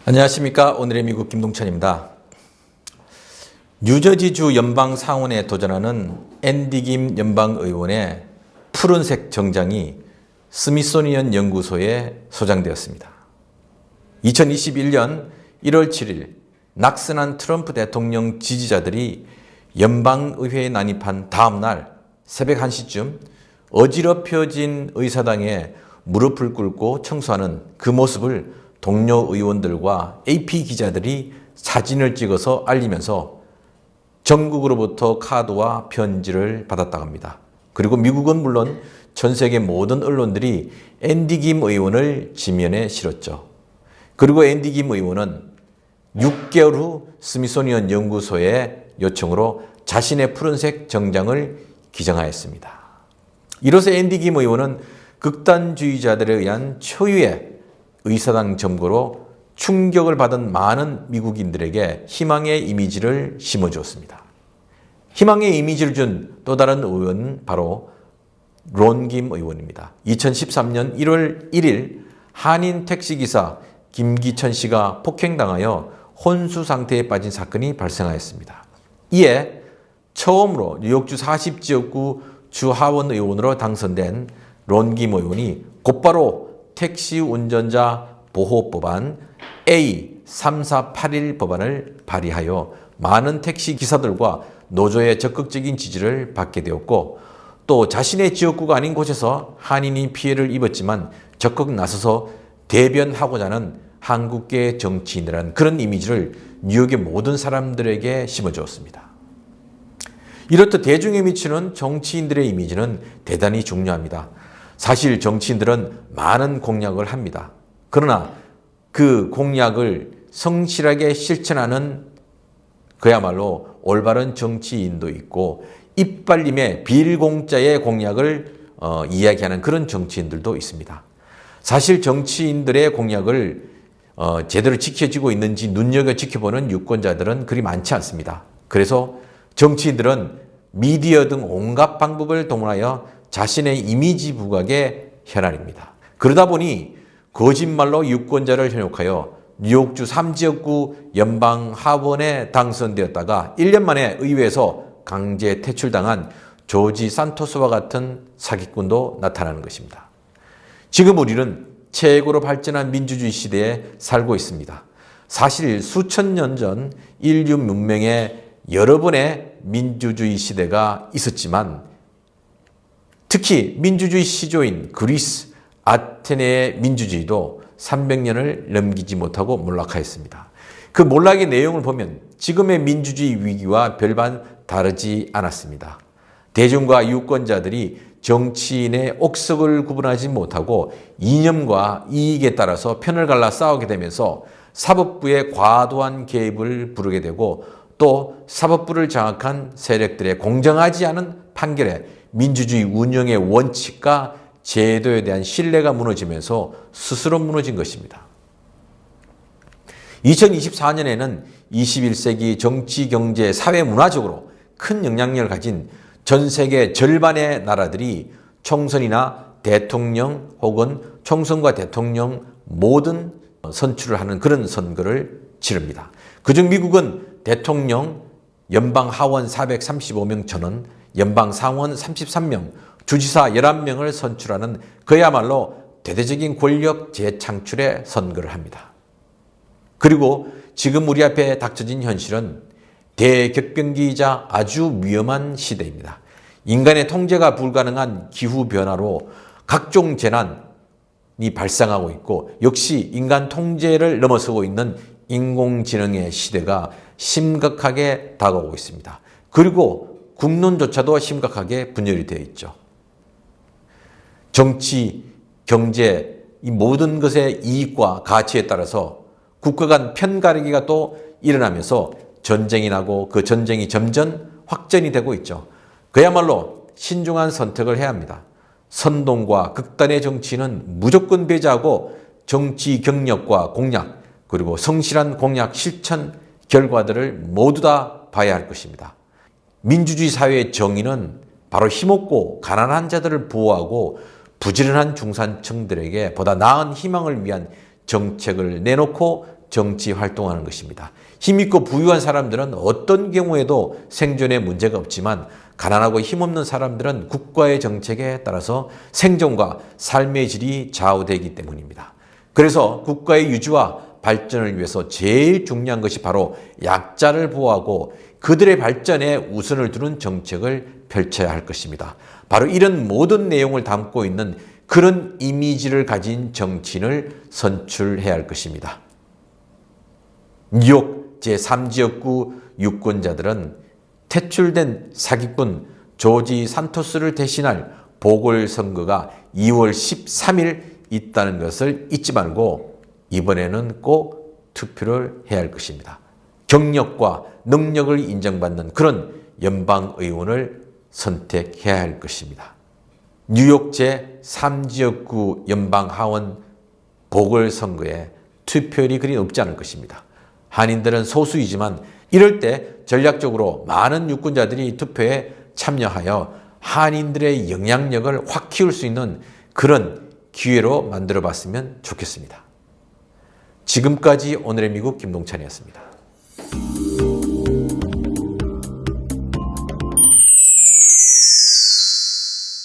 안녕하십니까. 오늘의 미국 김동찬입니다. 뉴저지주 연방상원에 도전하는 앤디 김 연방의원의 푸른색 정장이 스미소니언 연구소에 소장되었습니다. 2021년 1월 7일 낙선한 트럼프 대통령 지지자들이 연방의회에 난입한 다음 날 새벽 1시쯤 어지럽혀진 의사당에 무릎을 꿇고 청소하는 그 모습을 동료 의원들과 AP 기자들이 사진을 찍어서 알리면서 전국으로부터 카드와 편지를 받았다고 합니다. 그리고 미국은 물론 전 세계 모든 언론들이 앤디 김 의원을 지면에 실었죠. 그리고 앤디 김 의원은 6개월 후 스미소니언 연구소의 요청으로 자신의 푸른색 정장을 기증하였습니다. 이로써 앤디 김 의원은 극단주의자들에 의한 초유의 의사당 점거로 충격을 받은 많은 미국인들에게 희망의 이미지를 심어주었습니다. 희망의 이미지를 준 또 다른 의원은 바로 론 김 의원입니다. 2013년 1월 1일 한인 택시기사 김기천 씨가 폭행당하여 혼수 상태에 빠진 사건이 발생하였습니다. 이에 처음으로 뉴욕주 40지역구 주하원 의원으로 당선된 론 김 의원이 곧바로 택시 운전자 보호법안 A3481 법안을 발의하여 많은 택시 기사들과 노조의 적극적인 지지를 받게 되었고, 또 자신의 지역구가 아닌 곳에서 한인이 피해를 입었지만 적극 나서서 대변하고자 하는 한국계 정치인이라는 그런 이미지를 뉴욕의 모든 사람들에게 심어주었습니다. 이렇듯 대중에 미치는 정치인들의 이미지는 대단히 중요합니다. 사실 정치인들은 많은 공약을 합니다. 그러나 그 공약을 성실하게 실천하는 그야말로 올바른 정치인도 있고, 이빨림의 빌공짜의 공약을 이야기하는 그런 정치인들도 있습니다. 사실 정치인들의 공약을 제대로 지켜지고 있는지 눈여겨 지켜보는 유권자들은 그리 많지 않습니다. 그래서 정치인들은 미디어 등 온갖 방법을 동원하여 자신의 이미지 부각에 현안입니다. 그러다 보니 거짓말로 유권자를 현혹하여 뉴욕주 3지역구 연방하원에 당선되었다가 1년 만에 의회에서 강제 퇴출당한 조지 산토스와 같은 사기꾼도 나타나는 것입니다. 지금 우리는 최고로 발전한 민주주의 시대에 살고 있습니다. 사실 수천 년 전 인류 문명에 여러 번의 민주주의 시대가 있었지만, 특히 민주주의 시조인 그리스, 아테네의 민주주의도 300년을 넘기지 못하고 몰락하였습니다. 그 몰락의 내용을 보면 지금의 민주주의 위기와 별반 다르지 않았습니다. 대중과 유권자들이 정치인의 옥석을 구분하지 못하고 이념과 이익에 따라서 편을 갈라 싸우게 되면서 사법부의 과도한 개입을 부르게 되고, 또 사법부를 장악한 세력들의 공정하지 않은 판결에 민주주의 운영의 원칙과 제도에 대한 신뢰가 무너지면서 스스로 무너진 것입니다. 2024년에는 21세기 정치, 경제, 사회, 문화적으로 큰 영향력을 가진 전 세계 절반의 나라들이 총선이나 대통령 혹은 총선과 대통령 모든 선출을 하는 그런 선거를 치릅니다. 그중 미국은 대통령 연방하원 435명 전원, 연방상원 33명, 주지사 11명을 선출하는 그야말로 대대적인 권력 재창출의 선거를 합니다. 그리고 지금 우리 앞에 닥쳐진 현실은 대격변기이자 아주 위험한 시대입니다. 인간의 통제가 불가능한 기후변화로 각종 재난이 발생하고 있고, 역시 인간 통제를 넘어서고 있는 인공지능의 시대가 심각하게 다가오고 있습니다. 그리고 국론조차도 심각하게 분열이 되어 있죠. 정치, 경제, 이 모든 것의 이익과 가치에 따라서 국가 간 편가르기가 또 일어나면서 전쟁이 나고 그 전쟁이 점점 확전이 되고 있죠. 그야말로 신중한 선택을 해야 합니다. 선동과 극단의 정치는 무조건 배제하고 정치 경력과 공약, 그리고 성실한 공약 실천 결과들을 모두 다 봐야 할 것입니다. 민주주의 사회의 정의는 바로 힘없고 가난한 자들을 보호하고 부지런한 중산층들에게 보다 나은 희망을 위한 정책을 내놓고 정치 활동하는 것입니다. 힘있고 부유한 사람들은 어떤 경우에도 생존에 문제가 없지만 가난하고 힘없는 사람들은 국가의 정책에 따라서 생존과 삶의 질이 좌우되기 때문입니다. 그래서 국가의 유지와 발전을 위해서 제일 중요한 것이 바로 약자를 보호하고 그들의 발전에 우선을 두는 정책을 펼쳐야 할 것입니다. 바로 이런 모든 내용을 담고 있는 그런 이미지를 가진 정치인을 선출해야 할 것입니다. 뉴욕 제3지역구 유권자들은 퇴출된 사기꾼 조지 산토스를 대신할 보궐선거가 2월 13일 있다는 것을 잊지 말고 이번에는 꼭 투표를 해야 할 것입니다. 경력과 능력을 인정받는 그런 연방의원을 선택해야 할 것입니다. 뉴욕 제3지역구 연방하원 보궐선거에 투표율이 그리 높지 않을 것입니다. 한인들은 소수이지만 이럴 때 전략적으로 많은 유권자들이 투표에 참여하여 한인들의 영향력을 확 키울 수 있는 그런 기회로 만들어 봤으면 좋겠습니다. 지금까지 오늘의 미국 김동찬이었습니다.